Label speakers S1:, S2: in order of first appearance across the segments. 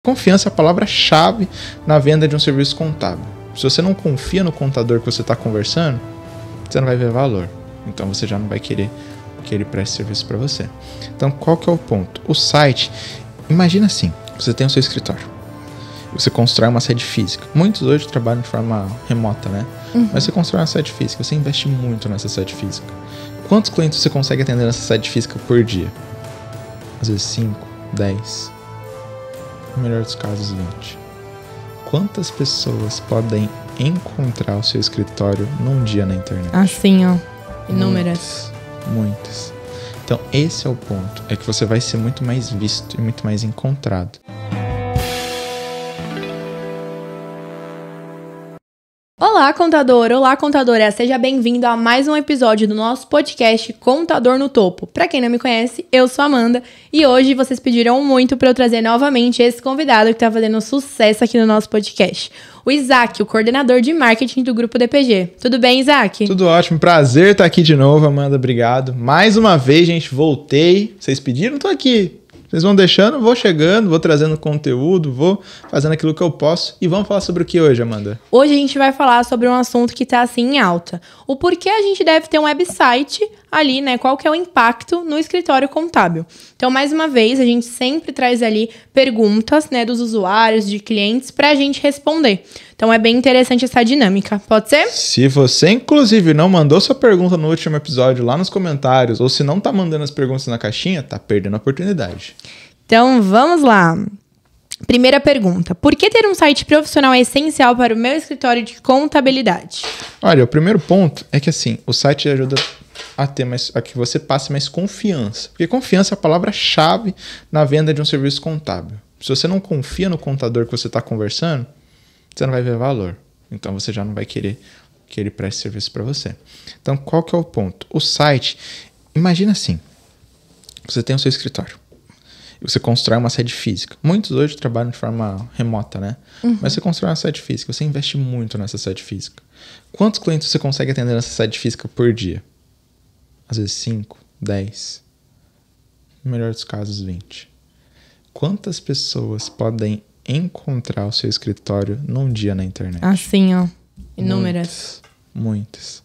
S1: Confiança é a palavra-chave na venda de um serviço contábil. Se você não confia no contador que você está conversando, você não vai ver valor. Então você já não vai querer que ele preste serviço para você. Então qual que é o ponto? O site, imagina assim, você tem o seu escritório. Você constrói uma sede física. Muitos hoje trabalham de forma remota, né? Mas você constrói uma sede física, você investe muito nessa sede física. Quantos clientes você consegue atender nessa sede física por dia? Às vezes 5, 10... no melhor dos casos 20. Quantas pessoas podem encontrar o seu escritório num dia na internet?
S2: Assim, ó. Inúmeras.
S1: Muitas. Então esse é o ponto. É que você vai ser muito mais visto e muito mais encontrado.
S2: Olá, contador! Olá, contadora! Seja bem-vindo a mais um episódio do nosso podcast Contador no Topo. Pra quem não me conhece, eu sou a Amanda e hoje vocês pediram muito pra eu trazer novamente esse convidado que tá fazendo sucesso aqui no nosso podcast. O Isaac, o coordenador de marketing do Grupo DPG. Tudo bem, Isaac?
S1: Tudo ótimo, prazer estar aqui de novo, Amanda, obrigado. Mais uma vez, gente, voltei. Vocês pediram? Tô aqui. Vocês vão deixando, vou chegando, vou trazendo conteúdo, vou fazendo aquilo que eu posso. E vamos falar sobre o que hoje, Amanda?
S2: Hoje a gente vai falar sobre um assunto que tá assim em alta. O porquê a gente deve ter um website ali, né? Qual que é o impacto no escritório contábil. Então, mais uma vez, a gente sempre traz ali perguntas, né, dos usuários, de clientes, pra gente responder. Então, é bem interessante essa dinâmica. Pode ser?
S1: Se você, inclusive, não mandou sua pergunta no último episódio lá nos comentários, ou se não tá mandando as perguntas na caixinha, tá perdendo a oportunidade.
S2: Então, vamos lá. Primeira pergunta. Por que ter um site profissional é essencial para o meu escritório de contabilidade?
S1: Olha, o primeiro ponto é que, assim, o site ajuda a que você passe mais confiança. Porque confiança é a palavra-chave na venda de um serviço contábil. Se você não confia no contador que você está conversando, você não vai ver valor. Então você já não vai querer que ele preste serviço para você. Então qual que é o ponto? O site, imagina assim, você tem o seu escritório. Você constrói uma sede física. Muitos hoje trabalham de forma remota, né? Mas você constrói uma sede física, você investe muito nessa sede física. Quantos clientes você consegue atender nessa sede física por dia? Às vezes 5, 10, no melhor dos casos 20. Quantas pessoas podem encontrar o seu escritório num dia na internet?
S2: Assim, ó. Inúmeras.
S1: Muitas.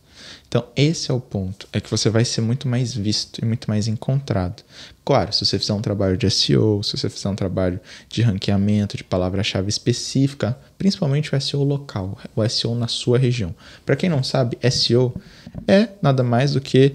S1: Então, esse é o ponto. É que você vai ser muito mais visto e muito mais encontrado. Claro, se você fizer um trabalho de SEO, se você fizer um trabalho de ranqueamento, de palavra-chave específica, principalmente o SEO local, o SEO na sua região. Para quem não sabe, SEO é nada mais do que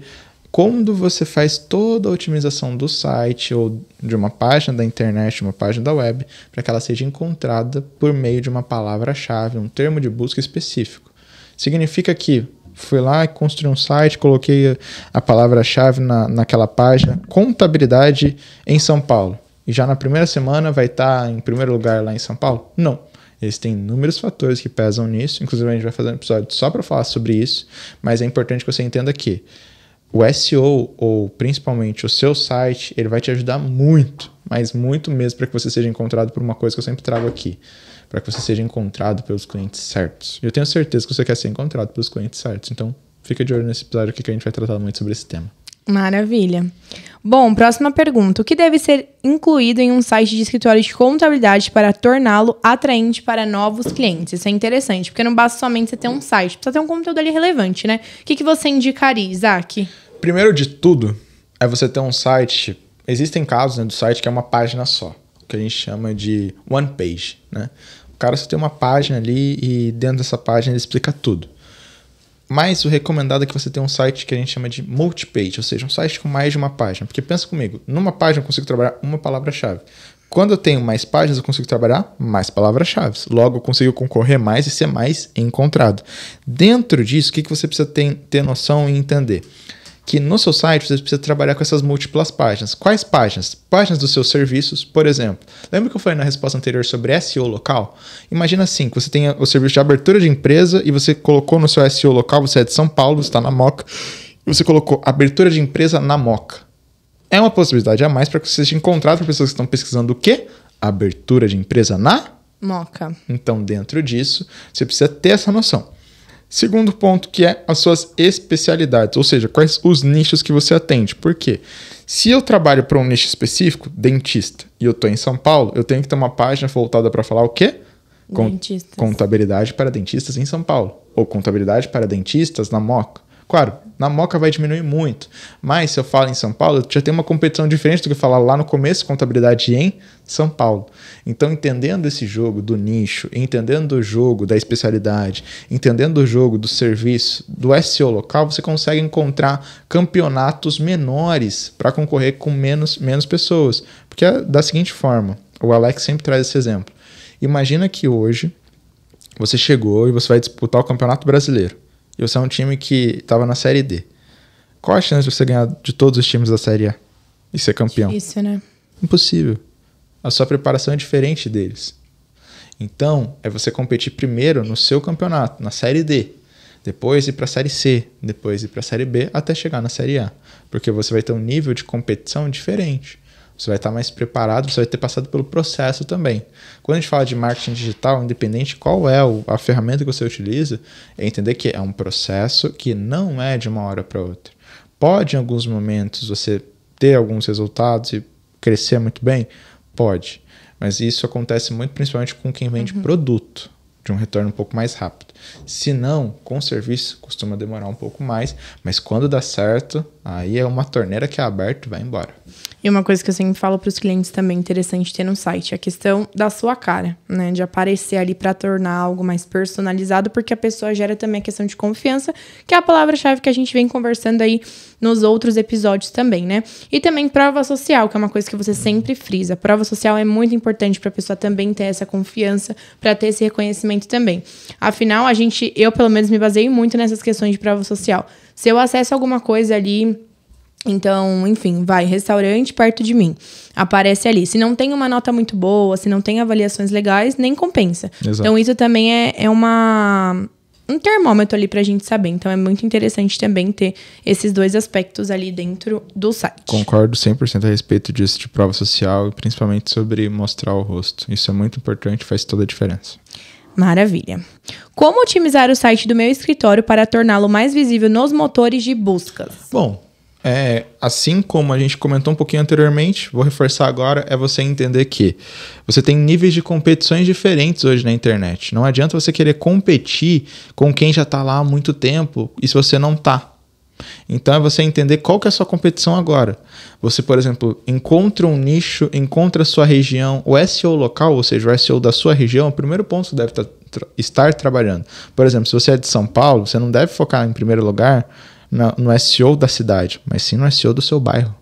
S1: quando você faz toda a otimização do site ou de uma página da internet, uma página da web, para que ela seja encontrada por meio de uma palavra-chave, um termo de busca específico. Significa que fui lá e construí um site, coloquei a palavra-chave naquela página, contabilidade em São Paulo. E já na primeira semana vai estar em primeiro lugar lá em São Paulo? Não. Existem inúmeros fatores que pesam nisso. Inclusive a gente vai fazer um episódio só para falar sobre isso. Mas é importante que você entenda que o SEO, ou principalmente o seu site, ele vai te ajudar muito, mas muito mesmo, para que você seja encontrado por uma coisa que eu sempre trago aqui, para que você seja encontrado pelos clientes certos. E eu tenho certeza que você quer ser encontrado pelos clientes certos, então fica de olho nesse episódio aqui que a gente vai tratar muito sobre esse tema.
S2: Maravilha. Bom, próxima pergunta. O que deve ser incluído em um site de escritório de contabilidade para torná-lo atraente para novos clientes? Isso é interessante, porque não basta somente você ter um site, precisa ter um conteúdo ali relevante, né? O que você indicaria, Isaac?
S1: Primeiro de tudo, é você ter um site. Existem casos, né, do site que é uma página só, o que a gente chama de one page, né? O cara só tem uma página ali e dentro dessa página ele explica tudo. Mas o recomendado é que você tenha um site que a gente chama de multi-page, ou seja, um site com mais de uma página. Porque pensa comigo, numa página eu consigo trabalhar uma palavra-chave. Quando eu tenho mais páginas, eu consigo trabalhar mais palavras-chave. Logo, eu consigo concorrer mais e ser mais encontrado. Dentro disso, o que você precisa ter noção e entender? Que no seu site você precisa trabalhar com essas múltiplas páginas. Quais páginas? Páginas dos seus serviços, por exemplo. Lembra que eu falei na resposta anterior sobre SEO local? Imagina assim, que você tem o serviço de abertura de empresa e você colocou no seu SEO local, você é de São Paulo, você está na Moca, e você colocou abertura de empresa na Moca. É uma possibilidade a mais para que você seja encontrado por pessoas que estão pesquisando o quê? Abertura de empresa na
S2: Moca.
S1: Então, dentro disso, você precisa ter essa noção. Segundo ponto, que é as suas especialidades, ou seja, quais os nichos que você atende. Por quê? Se eu trabalho para um nicho específico, dentista, e eu estou em São Paulo, eu tenho que ter uma página voltada para falar o quê?
S2: Dentistas.
S1: Contabilidade para dentistas em São Paulo. Ou contabilidade para dentistas na Moca. Claro, na Moca vai diminuir muito. Mas se eu falo em São Paulo, eu já tenho uma competição diferente do que falar lá no começo, contabilidade em São Paulo. Então, entendendo esse jogo do nicho, entendendo o jogo da especialidade, entendendo o jogo do serviço, do SEO local, você consegue encontrar campeonatos menores para concorrer com menos pessoas. Porque é da seguinte forma, o Alex sempre traz esse exemplo. Imagina que hoje você chegou e você vai disputar o Campeonato Brasileiro. E você é um time que estava na Série D. Qual a chance de você ganhar de todos os times da Série A e ser campeão?
S2: Difícil, né?
S1: Impossível. A sua preparação é diferente deles. Então, é você competir primeiro no seu campeonato, na Série D. Depois ir para a Série C. Depois ir para a Série B, até chegar na Série A. Porque você vai ter um nível de competição diferente. Você vai estar mais preparado, você vai ter passado pelo processo também. Quando a gente fala de marketing digital, independente qual é a ferramenta que você utiliza, é entender que é um processo que não é de uma hora para outra. Pode, em alguns momentos, você ter alguns resultados e crescer muito bem? Pode. Mas isso acontece muito principalmente com quem vende produto, de um retorno um pouco mais rápido. Se não, com serviço, costuma demorar um pouco mais, mas quando dá certo, aí é uma torneira que é aberta e vai embora.
S2: E uma coisa que eu sempre falo para os clientes também interessante ter no site, a questão da sua cara, né? De aparecer ali para tornar algo mais personalizado, porque a pessoa gera também a questão de confiança, que é a palavra-chave que a gente vem conversando aí nos outros episódios também, né? E também prova social, que é uma coisa que você sempre frisa. Prova social é muito importante para a pessoa também ter essa confiança, para ter esse reconhecimento também. Afinal, eu pelo menos me baseio muito nessas questões de prova social. Se eu acesso alguma coisa ali... Então, enfim, restaurante perto de mim, aparece ali. Se não tem uma nota muito boa, se não tem avaliações legais, nem compensa.
S1: Exato.
S2: Então, isso também é um termômetro ali pra gente saber. Então, é muito interessante também ter esses dois aspectos ali dentro do site.
S1: Concordo 100% a respeito disso, de prova social, e principalmente sobre mostrar o rosto. Isso é muito importante, faz toda a diferença.
S2: Maravilha. Como otimizar o site do meu escritório para torná-lo mais visível nos motores de buscas?
S1: Bom... assim como a gente comentou um pouquinho anteriormente, vou reforçar agora, é você entender que você tem níveis de competições diferentes hoje na internet. Não adianta você querer competir com quem já está lá há muito tempo e se você não está. Então é você entender qual que é a sua competição agora. Você, por exemplo, encontra um nicho, encontra a sua região, o SEO local, ou seja, o SEO da sua região, é o primeiro ponto que você deve estar trabalhando. Por exemplo, se você é de São Paulo, você não deve focar em primeiro lugar no SEO da cidade, mas sim no SEO do seu bairro.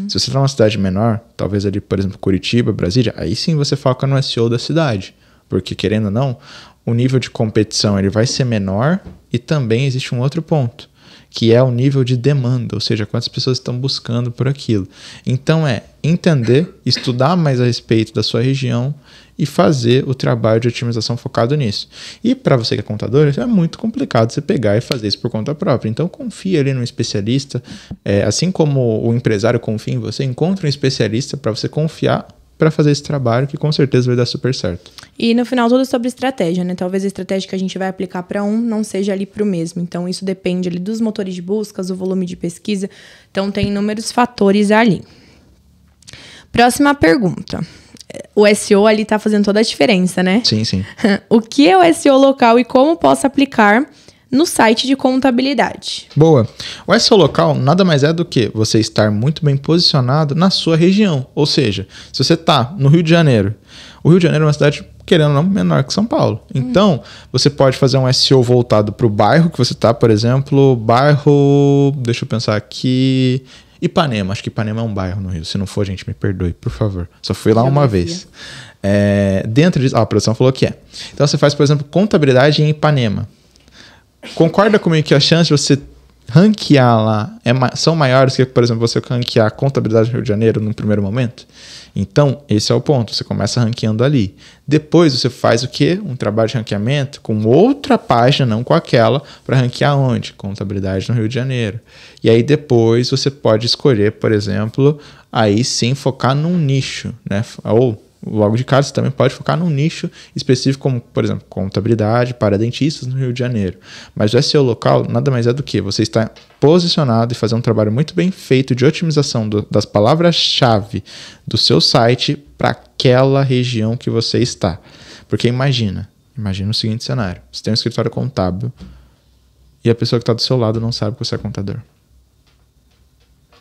S1: Se você está numa cidade menor, talvez ali, por exemplo, Curitiba, Brasília, aí sim você foca no SEO da cidade, porque querendo ou não, o nível de competição ele vai ser menor e também existe um outro ponto, que é o nível de demanda, ou seja, quantas pessoas estão buscando por aquilo. Então é entender, estudar mais a respeito da sua região e fazer o trabalho de otimização focado nisso. E para você que é contador, é muito complicado você pegar e fazer isso por conta própria. Então confia ali no especialista, assim como o empresário confia em você, encontre um especialista para você confiar para fazer esse trabalho que com certeza vai dar super certo.
S2: E no final tudo sobre estratégia, né? Talvez a estratégia que a gente vai aplicar para um não seja ali para o mesmo. Então isso depende ali dos motores de buscas, o volume de pesquisa. Então tem inúmeros fatores ali. Próxima pergunta. O SEO ali tá fazendo toda a diferença, né?
S1: Sim, sim.
S2: O que é o SEO local e como posso aplicar no site de contabilidade?
S1: Boa. O SEO local nada mais é do que você estar muito bem posicionado na sua região. Ou seja, se você está no Rio de Janeiro, o Rio de Janeiro é uma cidade, querendo ou não, menor que São Paulo. Então, você pode fazer um SEO voltado para o bairro que você está, por exemplo, bairro, deixa eu pensar aqui... Ipanema, acho que Ipanema é um bairro no Rio. Se não for, gente, me perdoe, por favor. Só fui lá uma vez. Dentro disso, a produção falou que é. Então você faz, por exemplo, contabilidade em Ipanema. Concorda comigo que a chance de você ranquear lá são maiores que, por exemplo, você ranquear contabilidade no Rio de Janeiro no primeiro momento? Então, esse é o ponto. Você começa ranqueando ali. Depois você faz o quê? Um trabalho de ranqueamento com outra página, não com aquela, para ranquear onde? Contabilidade no Rio de Janeiro. E aí depois você pode escolher, por exemplo, aí sim focar num nicho, né? Ou logo de cara você também pode focar num nicho específico, como, por exemplo, contabilidade para dentistas no Rio de Janeiro. Mas o SEO local nada mais é do que você está posicionado e fazer um trabalho muito bem feito de otimização das palavras-chave do seu site para aquela região que você está. Porque imagina o seguinte cenário. Você tem um escritório contábil e a pessoa que está do seu lado não sabe que você é contador.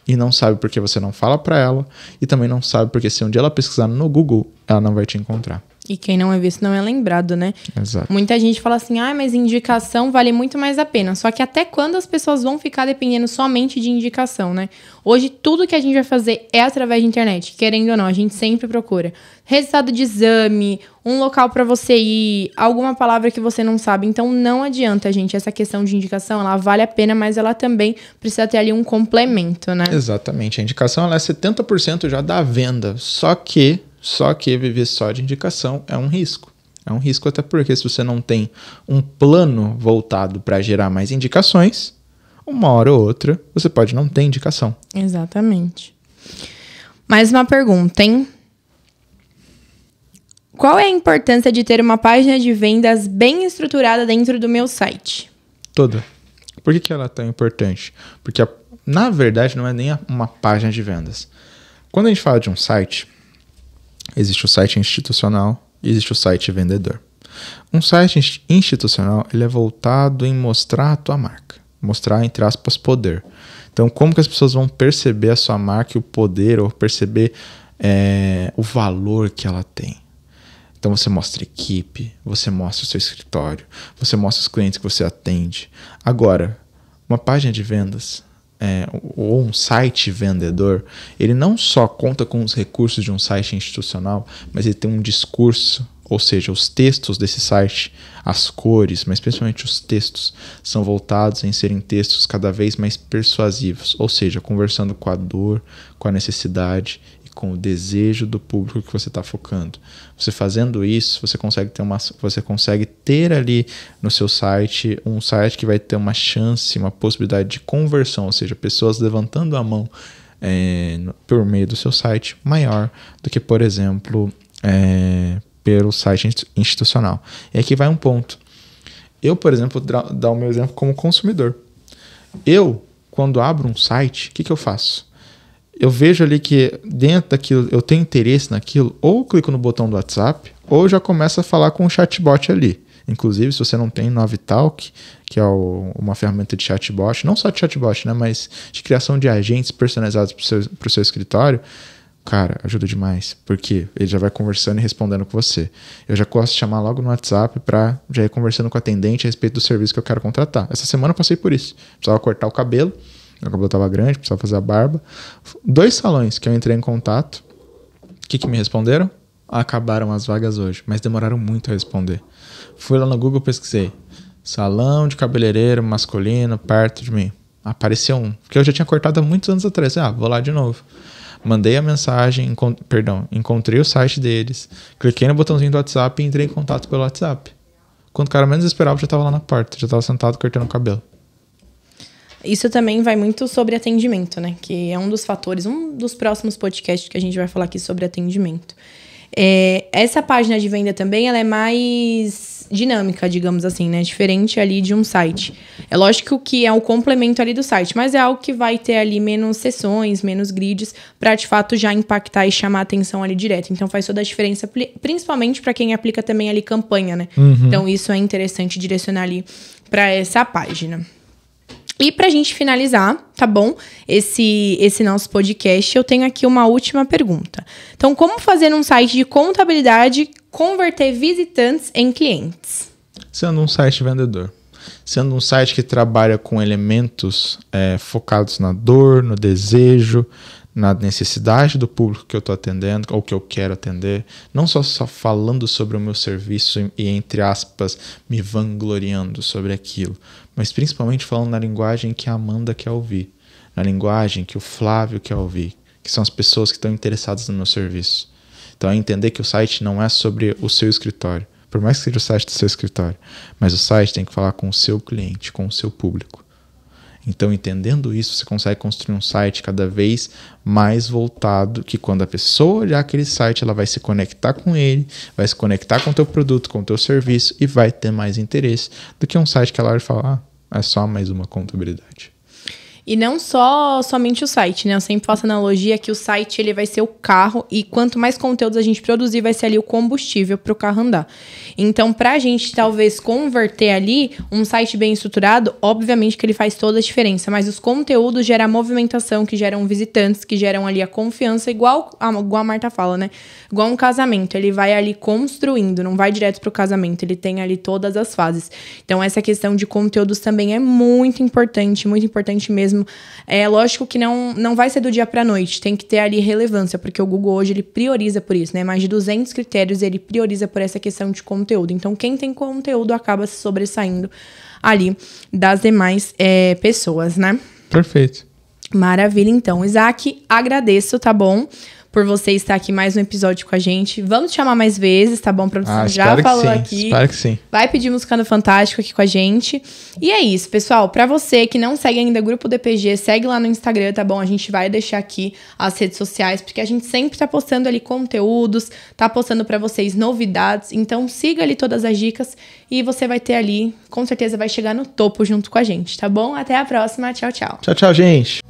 S1: E não sabe porque você não fala para ela, e também não sabe porque se um dia ela pesquisar no Google, ela não vai te encontrar.
S2: E quem não é visto não é lembrado, né?
S1: Exato.
S2: Muita gente fala assim, mas indicação vale muito mais a pena. Só que até quando as pessoas vão ficar dependendo somente de indicação, né? Hoje, tudo que a gente vai fazer é através de internet. Querendo ou não, a gente sempre procura resultado de exame, um local para você ir, alguma palavra que você não sabe. Então, não adianta, gente. Essa questão de indicação, ela vale a pena, mas ela também precisa ter ali um complemento, né?
S1: Exatamente. A indicação, ela é 70% já da venda. Só que viver só de indicação é um risco. É um risco até porque se você não tem um plano voltado para gerar mais indicações, uma hora ou outra você pode não ter indicação.
S2: Exatamente. Mais uma pergunta, hein? Qual é a importância de ter uma página de vendas bem estruturada dentro do meu site?
S1: Toda. Por que ela é tão importante? Porque, na verdade, não é nem uma página de vendas. Quando a gente fala de um site, existe o site institucional e existe o site vendedor. Um site institucional, ele é voltado em mostrar a tua marca. Mostrar, entre aspas, poder. Então, como que as pessoas vão perceber a sua marca e o poder, ou perceber o valor que ela tem? Então, você mostra equipe, você mostra o seu escritório, você mostra os clientes que você atende. Agora, uma página de vendas ou um site vendedor, ele não só conta com os recursos de um site institucional, mas ele tem um discurso, ou seja, os textos desse site, as cores, mas principalmente os textos, são voltados em serem textos cada vez mais persuasivos, ou seja, conversando com a dor, com a necessidade e com o desejo do público que você está focando. Você fazendo isso, você consegue ter ali no seu site um site que vai ter uma chance, uma possibilidade de conversão, ou seja, pessoas levantando a mão por meio do seu site maior do que, por exemplo, pelo site institucional. E aqui vai um ponto. Eu, por exemplo, vou dar o meu exemplo como consumidor. Eu, quando abro um site, o que eu faço? Eu vejo ali que dentro daquilo eu tenho interesse naquilo, ou eu clico no botão do WhatsApp, ou já começo a falar com o chatbot ali. Inclusive, se você não tem Novitalk, que é uma ferramenta de chatbot, não só de chatbot, né, mas de criação de agentes personalizados para o seu escritório, cara, ajuda demais, porque ele já vai conversando e respondendo com você. Eu já gosto de chamar logo no WhatsApp para já ir conversando com o atendente a respeito do serviço que eu quero contratar. Essa semana eu passei por isso. Precisava cortar o cabelo, meu cabelo estava grande, precisava fazer a barba. 2 salões que eu entrei em contato, o que me responderam? Acabaram as vagas hoje, mas demoraram muito a responder. Fui lá no Google, pesquisei. Salão de cabeleireiro masculino perto de mim. Apareceu um, que eu já tinha cortado há muitos anos atrás. Vou lá de novo. Mandei a mensagem, encontrei o site deles, cliquei no botãozinho do WhatsApp e entrei em contato pelo WhatsApp. Quando o cara menos esperava, já estava lá na porta, já estava sentado cortando o cabelo.
S2: Isso também vai muito sobre atendimento, né? Que é um dos fatores, um dos próximos podcasts que a gente vai falar aqui sobre atendimento. Essa página de venda também, ela é mais dinâmica, digamos assim, né? Diferente ali de um site. É lógico que é um complemento ali do site, mas é algo que vai ter ali menos sessões, menos grids, para de fato já impactar e chamar a atenção ali direto. Então faz toda a diferença, principalmente para quem aplica também ali campanha, né? Uhum. Então isso é interessante direcionar ali para essa página. E pra gente finalizar, tá bom? Esse nosso podcast, eu tenho aqui uma última pergunta. Então, como fazer um site de contabilidade converter visitantes em clientes?
S1: Sendo um site vendedor. Sendo um site que trabalha com elementos focados na dor, no desejo, na necessidade do público que eu estou atendendo, ou que eu quero atender. Não só falando sobre o meu serviço e, entre aspas, me vangloriando sobre aquilo, mas principalmente falando na linguagem que a Amanda quer ouvir, na linguagem que o Flávio quer ouvir, que são as pessoas que estão interessadas no meu serviço. Então é entender que o site não é sobre o seu escritório, por mais que seja o site do seu escritório, mas o site tem que falar com o seu cliente, com o seu público. Então, entendendo isso, você consegue construir um site cada vez mais voltado, que quando a pessoa olhar aquele site, ela vai se conectar com ele, vai se conectar com o teu produto, com o teu serviço e vai ter mais interesse do que um site que ela olha e fala, é só mais uma contabilidade.
S2: E não somente o site, né? Eu sempre faço analogia que o site ele vai ser o carro e quanto mais conteúdos a gente produzir, vai ser ali o combustível para o carro andar. Então, para a gente talvez converter ali um site bem estruturado, obviamente que ele faz toda a diferença, mas os conteúdos geram a movimentação, que geram visitantes, que geram ali a confiança, igual a Marta fala, né? Igual um casamento, ele vai ali construindo, não vai direto para o casamento, ele tem ali todas as fases. Então, essa questão de conteúdos também é muito importante mesmo. É lógico que não vai ser do dia para noite, tem que ter ali relevância, porque o Google hoje ele prioriza por isso, né? Mais de 200 critérios ele prioriza por essa questão de conteúdo. Então, quem tem conteúdo acaba se sobressaindo ali das demais pessoas, né?
S1: Perfeito.
S2: Maravilha, então. Isaac, agradeço, tá bom? Por você estar aqui mais um episódio com a gente. Vamos te chamar mais vezes, tá bom? Produção já falou aqui.
S1: Espero que sim.
S2: Vai pedir Musicando Fantástico aqui com a gente. E é isso, pessoal. Pra você que não segue ainda o Grupo DPG, segue lá no Instagram, tá bom? A gente vai deixar aqui as redes sociais, porque a gente sempre tá postando ali conteúdos, tá postando pra vocês novidades. Então, siga ali todas as dicas e você vai ter ali, com certeza vai chegar no topo junto com a gente, tá bom? Até a próxima. Tchau, tchau.
S1: Tchau, tchau, gente.